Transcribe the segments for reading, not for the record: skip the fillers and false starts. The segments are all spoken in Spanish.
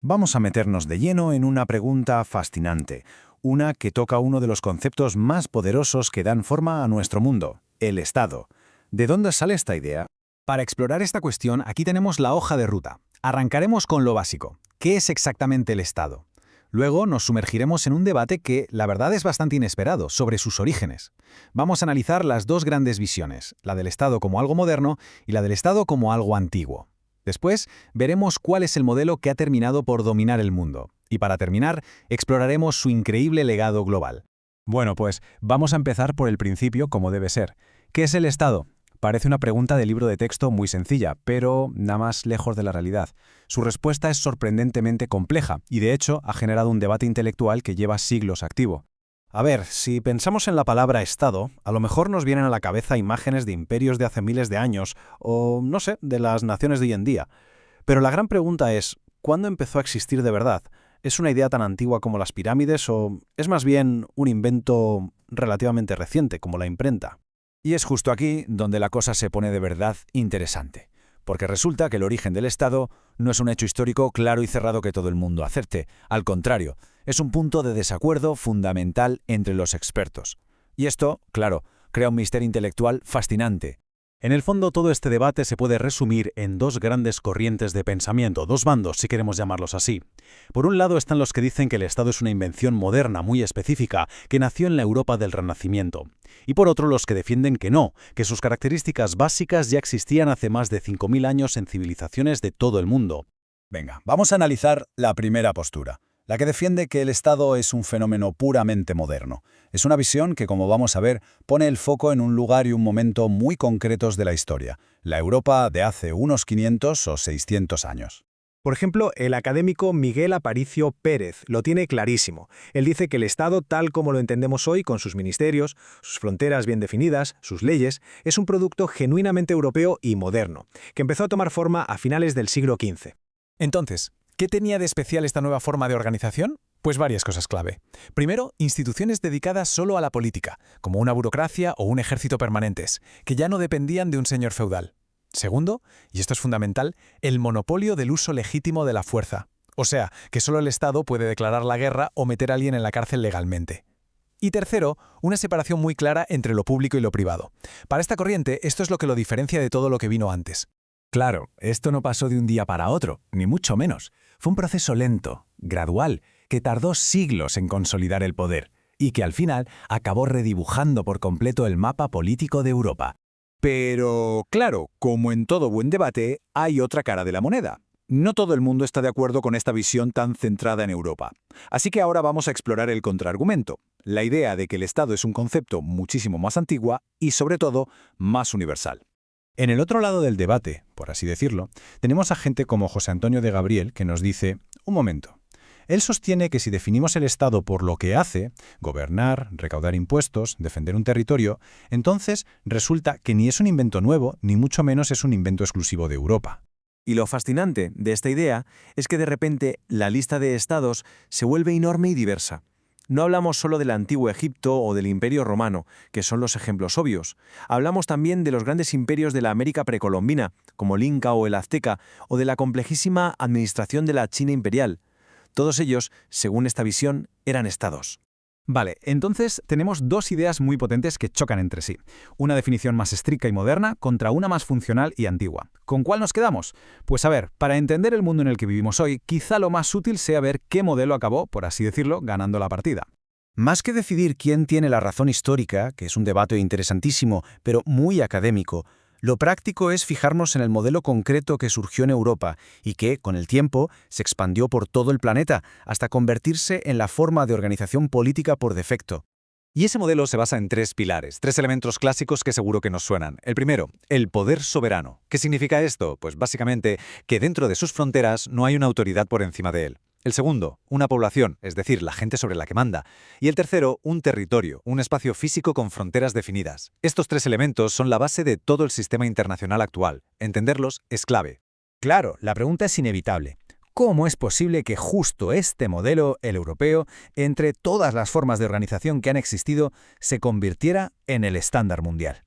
Vamos a meternos de lleno en una pregunta fascinante, una que toca uno de los conceptos más poderosos que dan forma a nuestro mundo, el Estado. ¿De dónde sale esta idea? Para explorar esta cuestión, aquí tenemos la hoja de ruta. Arrancaremos con lo básico. ¿Qué es exactamente el Estado? Luego nos sumergiremos en un debate que, la verdad, es bastante inesperado, sobre sus orígenes. Vamos a analizar las dos grandes visiones, la del Estado como algo moderno y la del Estado como algo antiguo. Después, veremos cuál es el modelo que ha terminado por dominar el mundo. Y para terminar, exploraremos su increíble legado global. Bueno, pues vamos a empezar por el principio como debe ser. ¿Qué es el Estado? Parece una pregunta de libro de texto muy sencilla, pero nada más lejos de la realidad. Su respuesta es sorprendentemente compleja y de hecho ha generado un debate intelectual que lleva siglos activo. A ver, si pensamos en la palabra Estado, a lo mejor nos vienen a la cabeza imágenes de imperios de hace miles de años, o, no sé, de las naciones de hoy en día. Pero la gran pregunta es, ¿cuándo empezó a existir de verdad? ¿Es una idea tan antigua como las pirámides o es más bien un invento relativamente reciente, como la imprenta? Y es justo aquí donde la cosa se pone de verdad interesante. Porque resulta que el origen del Estado no es un hecho histórico claro y cerrado que todo el mundo acepte. Al contrario, es un punto de desacuerdo fundamental entre los expertos. Y esto, claro, crea un misterio intelectual fascinante. En el fondo, todo este debate se puede resumir en dos grandes corrientes de pensamiento, dos bandos, si queremos llamarlos así. Por un lado están los que dicen que el Estado es una invención moderna muy específica que nació en la Europa del Renacimiento. Y por otro, los que defienden que no, que sus características básicas ya existían hace más de 5.000 años en civilizaciones de todo el mundo. Venga, vamos a analizar la primera postura, la que defiende que el Estado es un fenómeno puramente moderno. Es una visión que, como vamos a ver, pone el foco en un lugar y un momento muy concretos de la historia, la Europa de hace unos 500 o 600 años. Por ejemplo, el académico Miguel Aparicio Pérez lo tiene clarísimo. Él dice que el Estado, tal como lo entendemos hoy, con sus ministerios, sus fronteras bien definidas, sus leyes, es un producto genuinamente europeo y moderno, que empezó a tomar forma a finales del siglo XV. Entonces, ¿qué tenía de especial esta nueva forma de organización? Pues varias cosas clave. Primero, instituciones dedicadas solo a la política, como una burocracia o un ejército permanentes, que ya no dependían de un señor feudal. Segundo, y esto es fundamental, el monopolio del uso legítimo de la fuerza. O sea, que solo el Estado puede declarar la guerra o meter a alguien en la cárcel legalmente. Y tercero, una separación muy clara entre lo público y lo privado. Para esta corriente, esto es lo que lo diferencia de todo lo que vino antes. Claro, esto no pasó de un día para otro, ni mucho menos. Fue un proceso lento, gradual, que tardó siglos en consolidar el poder y que al final acabó redibujando por completo el mapa político de Europa. Pero, claro, como en todo buen debate, hay otra cara de la moneda. No todo el mundo está de acuerdo con esta visión tan centrada en Europa. Así que ahora vamos a explorar el contraargumento, la idea de que el Estado es un concepto muchísimo más antiguo y, sobre todo, más universal. En el otro lado del debate, por así decirlo, tenemos a gente como José Antonio de Gabriel que nos dice, un momento, él sostiene que si definimos el Estado por lo que hace, gobernar, recaudar impuestos, defender un territorio, entonces resulta que ni es un invento nuevo, ni mucho menos es un invento exclusivo de Europa. Y lo fascinante de esta idea es que de repente la lista de estados se vuelve enorme y diversa. No hablamos solo del antiguo Egipto o del Imperio Romano, que son los ejemplos obvios. Hablamos también de los grandes imperios de la América precolombina, como el Inca o el Azteca, o de la complejísima administración de la China imperial. Todos ellos, según esta visión, eran estados. Vale, entonces tenemos dos ideas muy potentes que chocan entre sí. Una definición más estricta y moderna contra una más funcional y antigua. ¿Con cuál nos quedamos? Pues a ver, para entender el mundo en el que vivimos hoy, quizá lo más útil sea ver qué modelo acabó, por así decirlo, ganando la partida. Más que decidir quién tiene la razón histórica, que es un debate interesantísimo, pero muy académico, lo práctico es fijarnos en el modelo concreto que surgió en Europa y que, con el tiempo, se expandió por todo el planeta hasta convertirse en la forma de organización política por defecto. Y ese modelo se basa en tres pilares, tres elementos clásicos que seguro que nos suenan. El primero, el poder soberano. ¿Qué significa esto? Pues básicamente que dentro de sus fronteras no hay una autoridad por encima de él. El segundo, una población, es decir, la gente sobre la que manda. Y el tercero, un territorio, un espacio físico con fronteras definidas. Estos tres elementos son la base de todo el sistema internacional actual. Entenderlos es clave. Claro, la pregunta es inevitable. ¿Cómo es posible que justo este modelo, el europeo, entre todas las formas de organización que han existido, se convirtiera en el estándar mundial?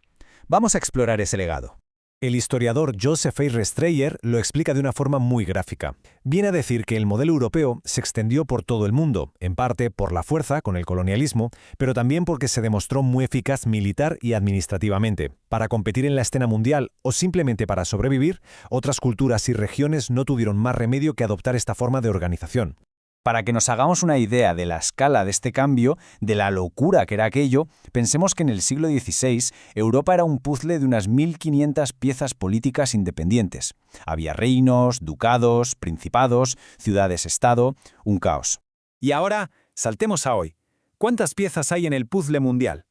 Vamos a explorar ese legado. El historiador Joseph A. Restreyer lo explica de una forma muy gráfica. Viene a decir que el modelo europeo se extendió por todo el mundo, en parte por la fuerza, con el colonialismo, pero también porque se demostró muy eficaz militar y administrativamente. Para competir en la escena mundial o simplemente para sobrevivir, otras culturas y regiones no tuvieron más remedio que adoptar esta forma de organización. Para que nos hagamos una idea de la escala de este cambio, de la locura que era aquello, pensemos que en el siglo XVI Europa era un puzzle de unas 1500 piezas políticas independientes. Había reinos, ducados, principados, ciudades-estado, un caos. Y ahora, saltemos a hoy. ¿Cuántas piezas hay en el puzzle mundial?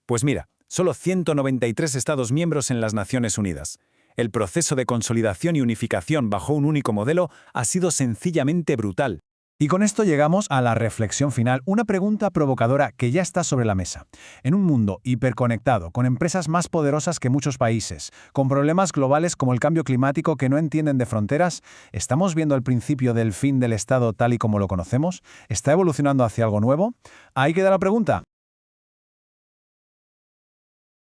Pues mira, solo 193 Estados miembros en las Naciones Unidas. El proceso de consolidación y unificación bajo un único modelo ha sido sencillamente brutal. Y con esto llegamos a la reflexión final, una pregunta provocadora que ya está sobre la mesa. En un mundo hiperconectado, con empresas más poderosas que muchos países, con problemas globales como el cambio climático que no entienden de fronteras, ¿estamos viendo el principio del fin del Estado tal y como lo conocemos? ¿Está evolucionando hacia algo nuevo? Ahí queda la pregunta.